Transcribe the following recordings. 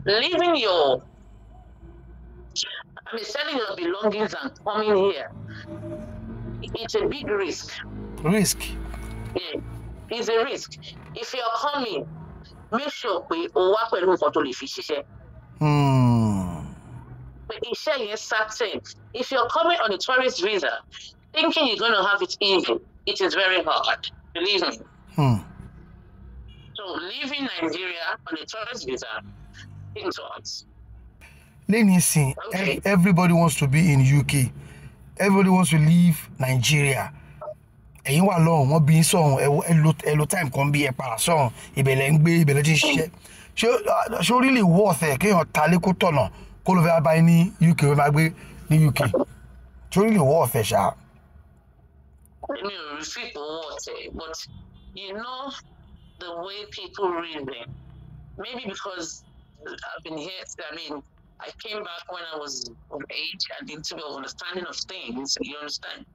leaving your, selling your belongings and coming here, it's a big risk. Risk? Yeah, it's a risk. If you're coming, make sure we work with who to live. But is certain. If you're coming on a tourist visa, thinking you're going to have it easy, it is very hard. Believe me. So leaving Nigeria on a tourist visa, think twice. Listen, okay. Everybody wants to be in UK. Everybody wants to leave Nigeria. And you are long, what being song, a lot time can be a parasong, a belengbe, belgian. So really worth it. Can you talico tono? Call over by any UK, the UK. So really worth it, sha. I mean, people worth it, but you know the way people read it. Maybe because I've been here, I came back when I was of age and into the understanding of things, you understand?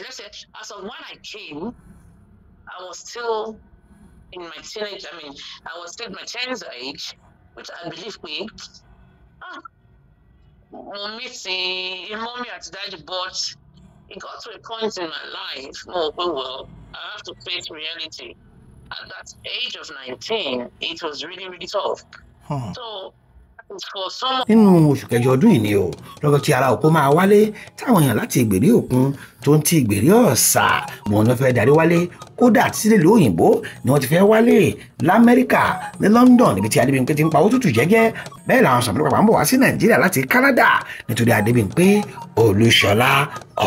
Let's say, as of when I came, I was still in my teenage, I was still in my teens age, which I believe mommy at daddy, but it got to a point in my life, I have to face reality. At that age of 19, it was really, really tough. So, for someone... nínú oṣù kẹjọ ọdún yìí ni o lọ́gọ́ tí ara òkú máa wálé táwọn èèyàn láti ìgbèrí òkun tó ń ti ìgbèrí ọ̀sà wọn ló fẹ́ darí wálé kódà títí lè òyìnbó ni wọ́n ti fẹ́ wálé lamẹ́ríkà ní London níbi tí Adébímpé ti ń pa owó tútù jẹ́jẹ́ bẹ́ẹ̀ làwọn sọ̀rọ̀ pàpà ń bọ̀ wá sí Nàìjíríà láti Canada nítorí Adébímpé Olúṣọlá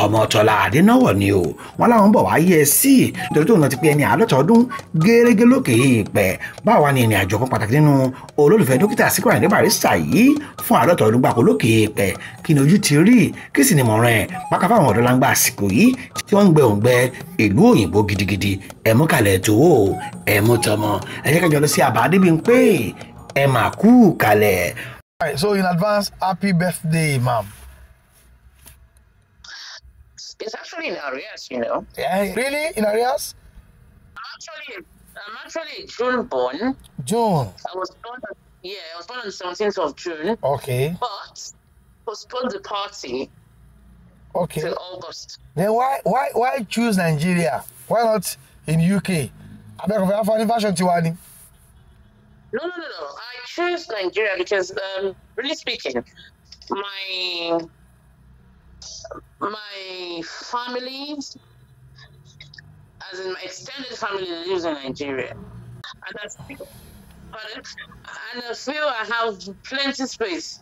Ọmọtọ́lá Adénáwọ̀ ni o wọn làwọn ń bọ̀ wá yẹ sí nítorí tóun náà ti pé ẹni àádọ́ta ọdún gẹ́rẹ́gẹ́ lókè èèpẹ̀ báwa ni ìrìn àjò kan pàtàkì nínú olólùfẹ́ Dokita Sikiru Ayinde Barrister yìí fún àádọ́ta ọdún gbàkó lókè èèpẹ̀ kí ni ojú ti rí kí sì ni mọ̀ràn ẹ̀ pákà fáwọn ọ̀dọ́ láǹgbà àsìkò yìí tí wọ́n ń gbẹ òǹgbẹ ìlú òyìnbó gidigidi ẹ̀mú kalẹ̀ tó wò ẹ̀mú tọmọ ẹ jẹ́ ká jọ lọ sí àbá Adébímpé ẹ máa kú kalẹ̀. So in advance, happy birthday, ma'am. It's actually in arrears, you know. Yeah, really? In arrears? I'm actually June born. June? I was born on the 17th of June. Okay. But postponed the party till August. Then why choose Nigeria? Why not in UK? I beg of you, funny fashion Tiwani. No. I choose Nigeria because, really speaking, my family, as in my extended family, lives in Nigeria, and I feel I have plenty space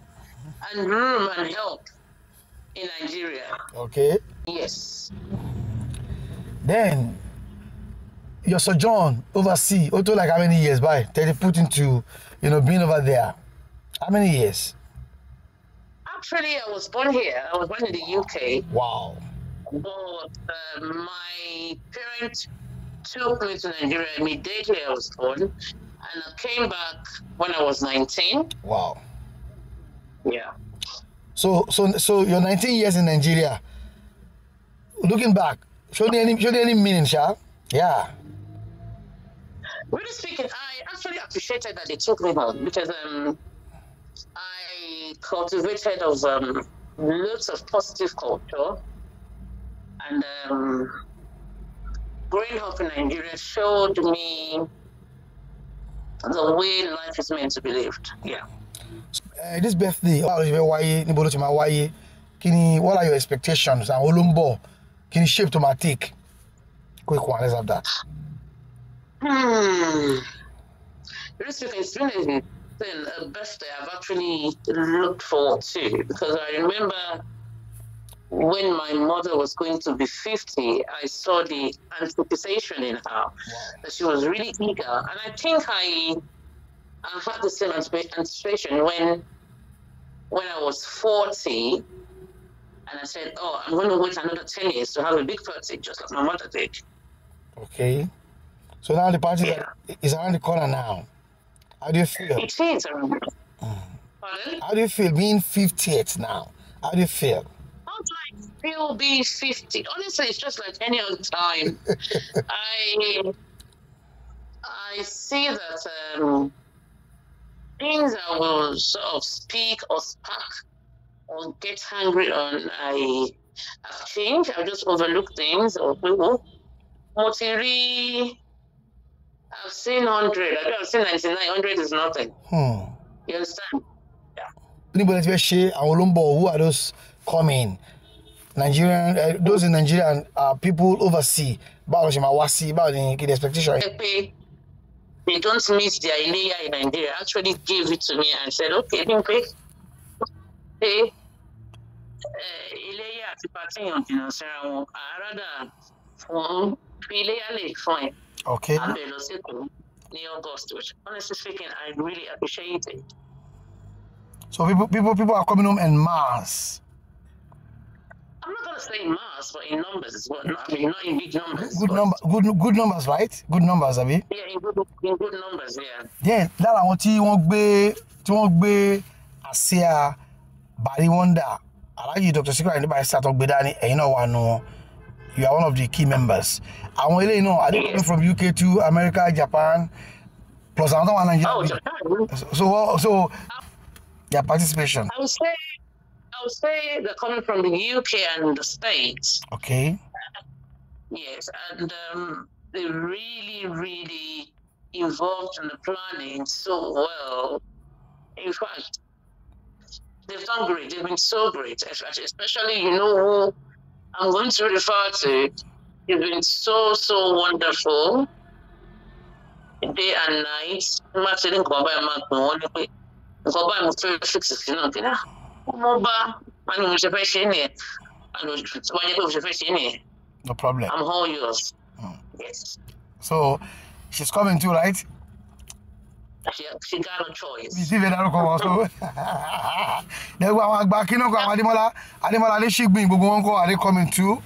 and room and help in Nigeria. Okay. Yes. Then your sojourn overseas, like how many years by? Put into, being over there. How many years? Actually, I was born here. I was born in the UK. Wow. But my parents took me to Nigeria immediately I was born, and I came back when I was 19. Wow. Yeah. So you're 19 years in Nigeria. Looking back, show any meaning, Sha? Yeah. Really speaking, I actually appreciated that they took me home because I cultivated lots of positive culture, and growing up in Nigeria showed me the way life is meant to be lived. Yeah. This birthday, what are your expectations? And Olumbo, can you shape to my take? Quick one, let's have that. Really speaking, it's been a birthday I've actually looked forward to, because I remember when my mother was going to be 50, I saw the anticipation in her, that she was really eager. And I think I had the same anticipation when I was 40, and I said, oh, I'm going to wait another 10 years to have a big party, just like my mother did. Okay. So now the party is around the corner now. How do you feel? It is around the corner. Pardon? How do you feel being 50th now? How do you feel? How do I feel being 50? Honestly, it's just like any other time. I see that things I will sort of speak or spark or get angry on, I have changed. I just overlook things or people. I've seen 100. I've seen 99. 100 is nothing. You understand? Yeah. Who are those coming? Nigerian, those in Nigeria and people overseas. About the expectation. They don't miss their Ileya in Nigeria. Actually gave it to me and said, okay, Bimpe, hey, Ileya àti party on Sarah, I rather for Ileya fine. Okay. And in August, which honestly speaking, I really appreciate it. So people are coming home en masse. I'm not gonna say mass, but in numbers. But I mean, not in big numbers. Good numbers, right? Good numbers, Abi. Yeah, in good numbers, yeah. Yeah, lára àwọn tí wọ́n gbé àsíá Barry Wonder. Alhaji Dr. Sikiru Ayinde Barrister tó gbé dání, ẹ̀yin náà wà nù wọn. You are one of the key members. Àwọn eléyìí náà, are they coming from UK to America, Japan, plus another one Nigeria? Oh, Japan. So their participation. I would say they're coming from the UK and the States. Okay. Yes, and they really, really involved in the planning so well. In fact, they've done great. They've been so great, especially you know who I'm going to refer to. It's been so wonderful, day and night. No problem. I'm all yours. Yes. So she's coming too, right? She got no choice. So are they coming too?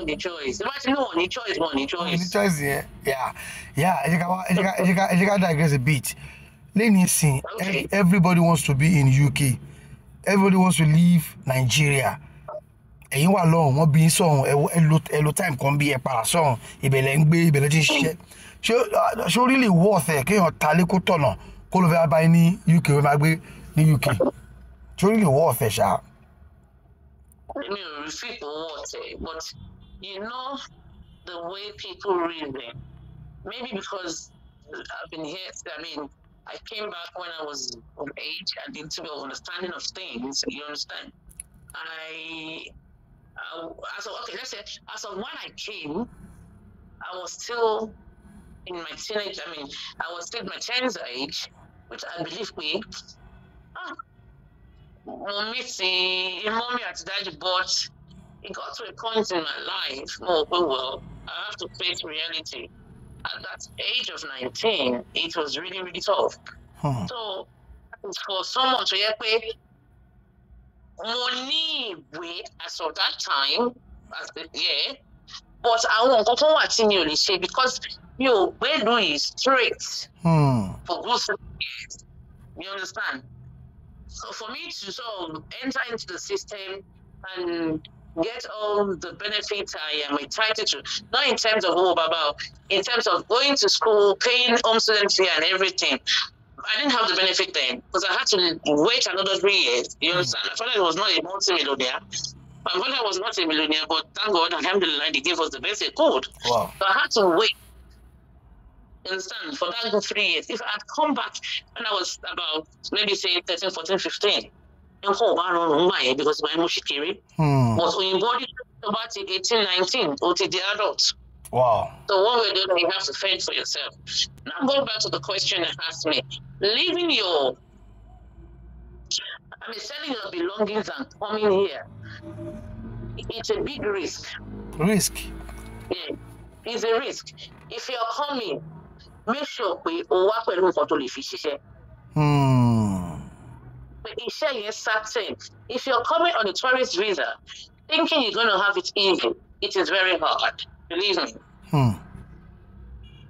The choice. The choice, yeah. Digress a bit. Okay. Everybody wants to be in UK. Everybody wants to leave Nigeria. Ẹ̀yin wà lọ́hùn wọ́n bí sọ̀hún ẹ lo time kan bí ẹ para sọ̀hún ìbẹ̀lẹ̀ ń gbé ìbẹ̀lẹ̀ tí ń ṣiṣẹ́ ṣé ó really worth ẹ̀ kéèyàn ta lé kó tọ̀nà kó ló fẹ́ bá ní UK wọ́n máa gbé ní UK ṣé ó really worth ẹ̀ ṣá. I mean, people worth it, but you know the way people reason. Maybe because I've been here. I mean, I came back when I was of age and into the understanding of things. You understand? Let's say, as of when I came, I was still in my teenage. I mean, I was still in my teens age, which I believe mommy at daddy, but it got to a point in my life. Well, I have to face reality. At that age of 19, it was really, really tough. So, for someone to pay money as of that time, but I won't continue because your bedroom is straight for good 7 years. You understand? So for me to sort of enter into the system and get all the benefits I am entitled to, not in terms of in terms of going to school, paying home student fee and everything. I didn't have the benefit then because I had to wait another 3 years. You understand? My father was not a multi-millionaire. My mother was not a millionaire, but thank God, alhamdulillah, they gave us the basic code. Wow. So I had to wait. You understand? For that good 3 years. If I had come back when I was about, maybe say 13, 14, 15, because my mushikiri was òyìnbó about 18, 19, or to the adults. Wow. So one way or the other, you have to fend for yourself. Now going back to the question you asked me, leaving selling your belongings and coming here, it's a big risk. Risk? Yeah, it's a risk. If you're coming, make sure we work with you to live. But is certain. If you're coming on a tourist visa, thinking you're going to have it easy, it is very hard. Believe me.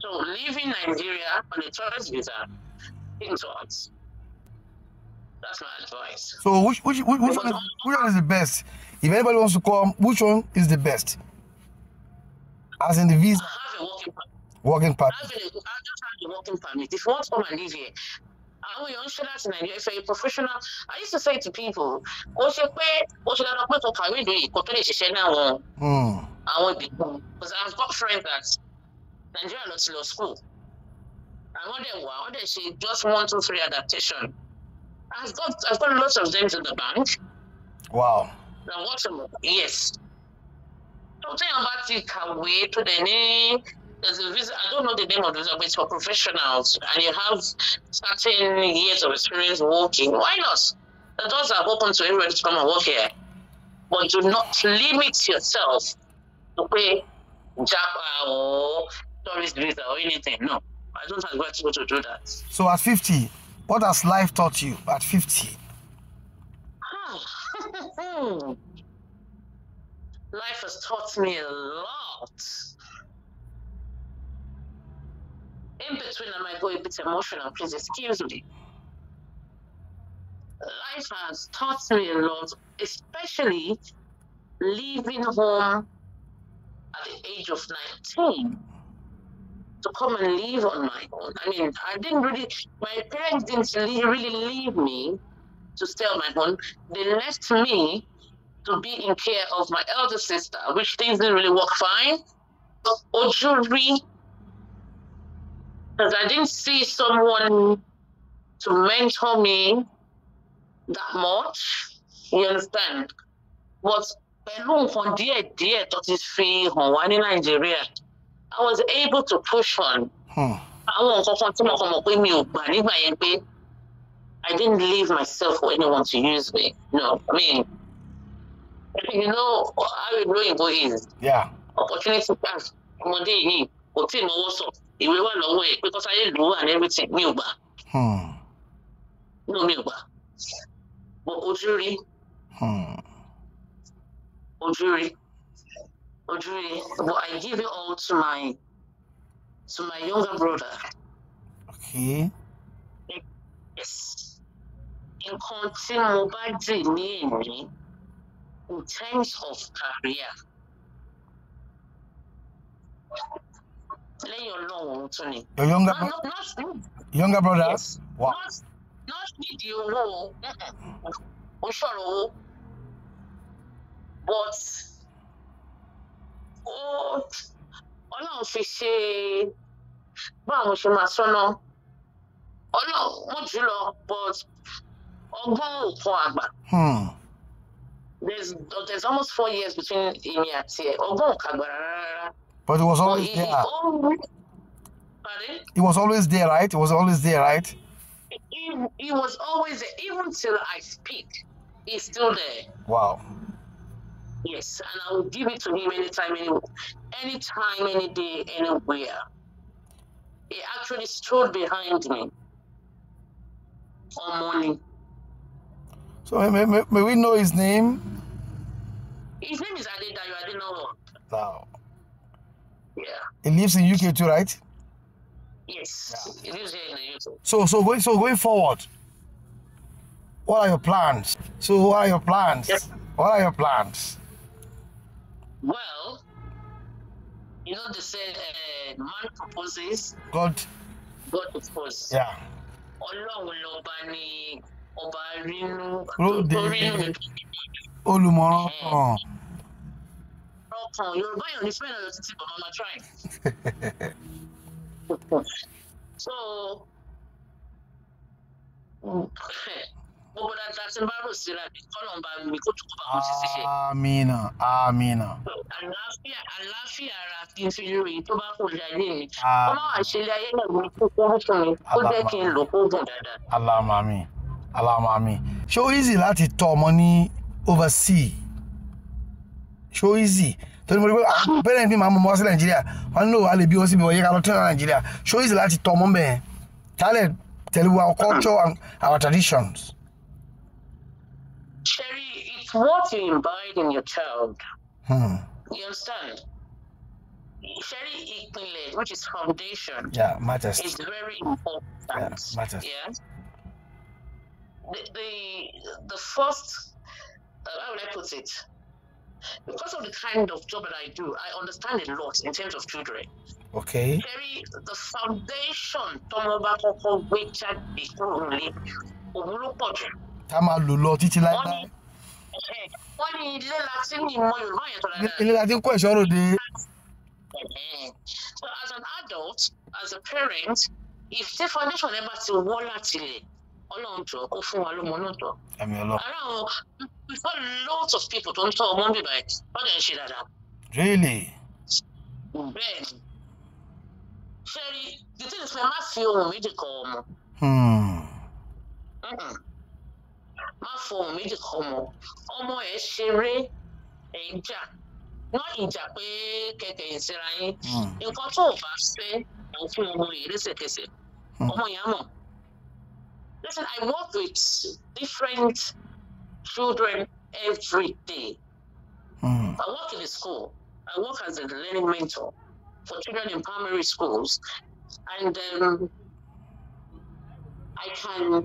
So leaving Nigeria on a tourist visa, think twice. That's my advice. So which one is the best? If anybody wants to come, which one is the best? As in the visa. have a working permit. Working permit. I just have a working permit. If you want to come and live here, if you're a professional, I used to say to people, because I've got friends that Nigeria not to law school. And when they say just 1, 2, 3 adaptation. I've got lots of them in the bank. Wow. Now what's them? Yes. Something about it can wait to the name. There's a visa. I don't know the name of the visa, but it's for professionals, and you have certain years of experience working. Why not? The doors are open to everybody to come and work here, but do not limit yourself to pay JAPA or tourist visa or anything. No, I don't advise people to do that. So at 50, what has life taught you at 50? Life has taught me a lot. In between, I might go a bit emotional, please excuse me. Life has taught me a lot, especially leaving home at the age of 19 to come and live on my own. I mean, my parents didn't really leave me to stay on my own. They left me to be in care of my elder sister, which things didn't really work fine. Ojo-ibi, because I didn't see someone to mentor me that much. You understand? But Nigeria, I was able to push on. I didn't leave myself for anyone to use me. No, I mean, you know how òyìnbó is. Yeah. Opportunity pass. Ọmọdé yìí, because I didn't do and everything. No, but ojo-ibi. But I give it all to my younger brother. Okay. Yes. In terms of career. Your younger brother? Yes. Wow. Not video, but Ọlọ́run fi ṣe báwọn ṣe máa sọ́nà Ọlọ́run mo jù lọ, but ọgbọ́n òkan àgbà. There's almost 4 years between me and Tia. Ọgbọ́n òkan àgbà rárá. But it was always there. Pardon? It was always there, right? It was always there, right? He was always there. Even till I speak, he's still there. Wow. Yes, and I will give it to him anytime, any day, anywhere. He actually stood behind me all morning. So may we know his name? His name is Adedayo. I didn't know. Wow. Yeah. He lives in UK too, right? Yes. Yeah. He lives here in the UK. So going forward, what are your plans? Yes. What are your plans? Well, you know they say man proposes, God disposes. Yeah. Olùmọ̀ràn. Yorùbá yóò ní fẹ́ràn lọ títí bọ̀ mama trying. So, gbogbo dáadáa tí n bá rò síra bí kọ́nà bá mi kó tó kó bá kó sì ṣiṣẹ́. Amina. Àlàáfíà ara kí n fi lórí tó bá kò lé ayé mi. Ó máa wà ṣe ilé ayé náà ní kókó fún mi, ó jẹ́ kí n lò kó gùn dáadáa. Alámàmí. Ṣé ó easy láti tọ́ ọmọ ní overseas? Ṣé ó easy? Torí mo rí pé parents mi máa mú ọmọ sí Nàìjíríà, wọ́n ní a lè bí wọ́n síbi wọ́n yẹ ká lọ tún Nàìjíríà. Ṣé ó easy láti tọ́ ọmọ bẹ́ẹ̀? Tálẹ̀ tell you our culture and our traditions. Sherry, it's what you imbibe in your child. You understand? Sherry, which is foundation. Yeah, matters. Is very important. Yeah, matters. Yeah. The first, how would I put it? Because of the kind of job that I do, I understand a lot in terms of children. Okay. Very the foundation Ọmọọba kọ́kọ́ gbé jáde kúrò nílé òun ló pọ̀ jù. Ká máa lò lọ títí láíláí. Wọ́n ní ilé láti ní ìmọ̀ Yorùbá yẹn tó dáadáa. Ilé láti kó ẹ̀ṣọ́ ròde. So as an adult, as a parent, if the foundation ever ti wọ́ láti ilẹ̀, Ọlọ́run jọ̀ọ́ kó fún wa lọ́mọ náà tọ́. Àmín Ọlọ́run. Around, we've got lots of people tó ń tọ́ ọmọ bíbá ẹ̀ wọ́n dẹ̀ ń ṣe dáadáa. Really? Bẹ́ẹ̀ni. Sherry, the thing is, má fi ohun méjì kọ ọmọ. Má fi ohun méjì kọ ọmọ. Ọmọ ẹ̀ ṣeré ẹ̀ ń jà. Not ìjà pé kẹ̀kẹ́ ìsira yín. Nǹkan tó o bá fẹ́ ò fún ọmọ yìí lẹ́sẹ̀kẹsẹ̀. Ọmọ yẹn mọ̀. Listen, I work with different children every day. I work in a school. I work as a learning mentor for children in primary schools, and I can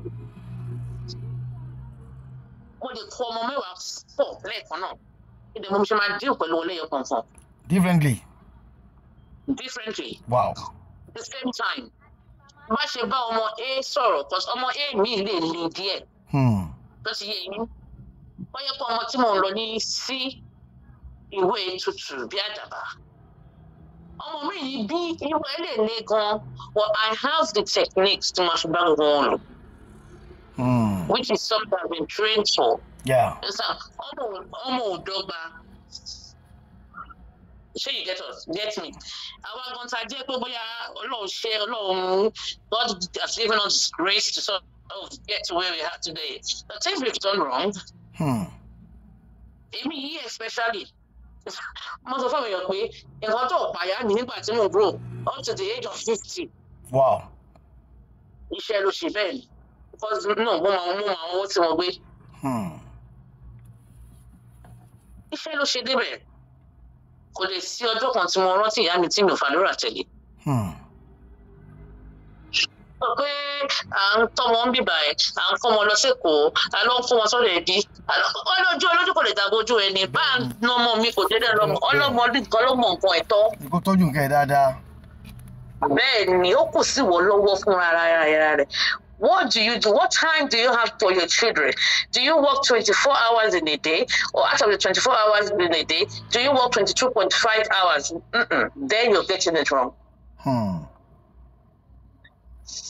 what they call me stop like or not. The mom should deal with Differently. Wow. At the same time, má ṣe bá ọmọ A sọ̀rọ̀ because ọmọ A mi lè le díẹ̀. Because yẹn wọ́n yẹ kó ọmọ tí mò ń lọ ní sí ìwé tutù bí àdàbà. Ọmọ mi yìí bí ìwé lè le gan, but I have the techniques to máa fi bá gbogbo wọn lò. Which is something I've been trained for. Yeah. Ọmọ ò dọ́gba. Ṣé you get me? Àwọn agbọ̀ntà jẹ́ pé bóyá Ọlọ́run God has given us grace to sort of get to where we are today. The things we've done wrong. Èmi yìí especially. Mo sọ fún mi yọ pé nǹkan tó pààyà mi nígbà tí mo grow up to the age of 50. Wow. Iṣẹ́ ló ṣe bẹ́ẹ̀ ni. Because no, mo máa owó tí mo gbé. Iṣẹ́ ló ṣe débẹ̀. Kò lè sí ọjọ́ kan tí mo rántí ìyá mi tí mi ò fàdúrà tẹ̀lé. Sọ pé à ń tọ́mọ ń bìbà ẹ̀, à ń kọ́ wọn lọ sẹ́kọ̀ọ́, à ló ń kó wọn sọ́dọ̀ ẹbí. Olójú kò lè dàgbójú ẹni, bá a ná ọmọ mi kò dédé lọ́mọ, ọlọ́mọ nǹkan ló mọ nǹkan ẹ̀tọ́. Kó tọ́jú nǹkan ẹ̀ dáadáa. Bẹ́ẹ̀ ni, ó kù sí wọ lọ́wọ́ fún ara rẹ̀. What do you do? What time do you have for your children? Do you work 24 hours in a day? Or out of the 24 hours in a day, do you work 22.5 hours? Then you're getting it wrong.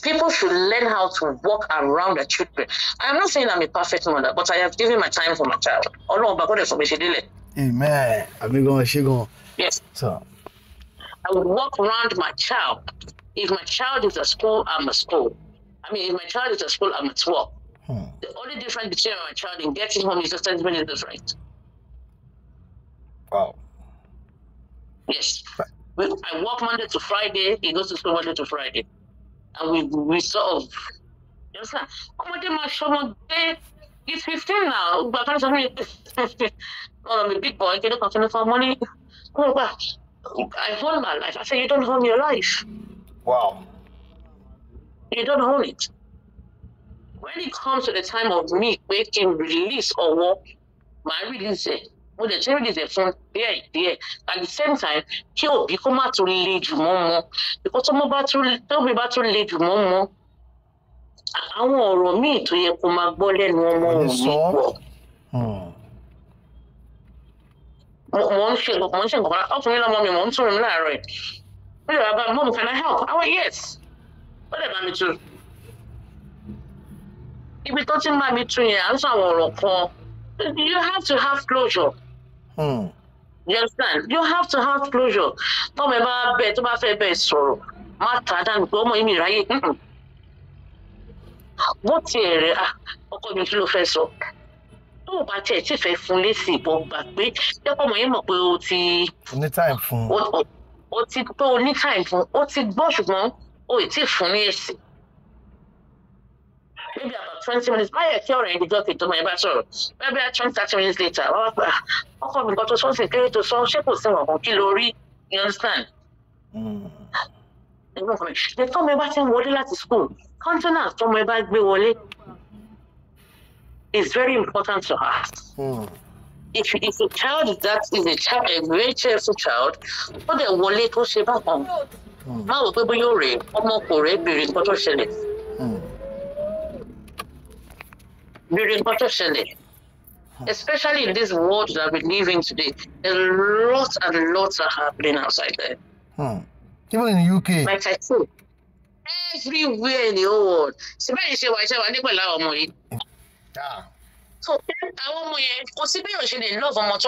People should learn how to walk around their children. I'm not saying I'm a perfect mother, but I have given my time for my child. Amen. Yes. So I would walk around my child. If my child is at school, I'm at school. I mean, if my child is at school, I'm at work. The only difference between my child and getting home is just 10 minutes different. Wow. Yes. I work Monday to Friday. He goes to school Monday to Friday. And we sort of, you understand? He's 15 now. But I'm a big boy. Can you continue for money? I hold my life. I say, you don't hold your life. Wow. You don't own it. When it comes to the time of me making release or work, my release it. When the change is a phone, there. At the same time, he'll become to lead you more. Because some about to lead you more. Àwọn ọ̀rọ̀ míì tó yẹ kó máa gbọ́ lẹ́nu ọmọ òun ní gbọ́. Mo ń ṣe nǹkan ọkùnrin lọ́mọ mi, mo ń tún mi láàárọ̀ ẹ̀. Ó yẹ bàbá, Mom, can I help? I went, yes. What about me too? If we don't mind me too, you have to have closure. You understand? You have to have closure. Don't ever bet about fair best sorrow. Matter than go more in right. What here? Okay, you first so. Oh, but it's if I fully see Bob back. You come in my beauty. Only time for what's it? Only time for what's it? Bosh, mom. Oh, it's funny. Maybe about 20 minutes. I cure and got it to my bathroom. Maybe 20-30 minutes later. Oh, we got to something to some shape of Kilori. You understand? They told me about him walking to school. Continue from my bag be wallet. It's very important to us. If a child that is a very cheerful child, put their wallet to shape up on. má wò pé bóyá ó rè ọmọ kò rè béèrè nǹkan tó ṣẹlẹ̀. Béèrè nǹkan tó ṣẹlẹ̀. Especially in this world that we live in today, a lot and lots are happening outside there. Even in the UK. Like I said, everywhere in the whole world. So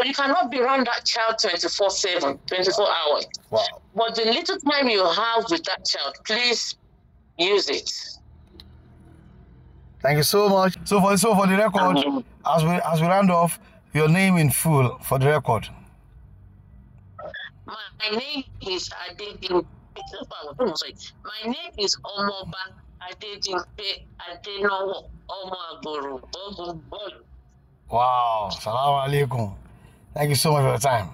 you cannot be around that child 24/7, 24 hours. Wow. But the little time you have with that child, please use it. Thank you so much. So for the record, as we round off, your name in full for the record. My name is Adebimpe. My name is Ọmọọba Adebimpe Ọmọ Agboro. Wow. Salaam alaikum. Thank you so much for your time.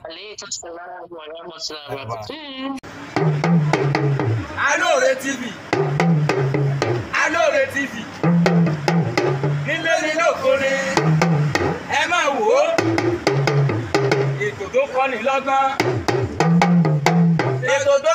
Alore TV. Alore TV. Nílé nílò kórè. Ẹ máa wò ó. Ètò tó kọ́ni lọ́gbọ́n. Ètò tó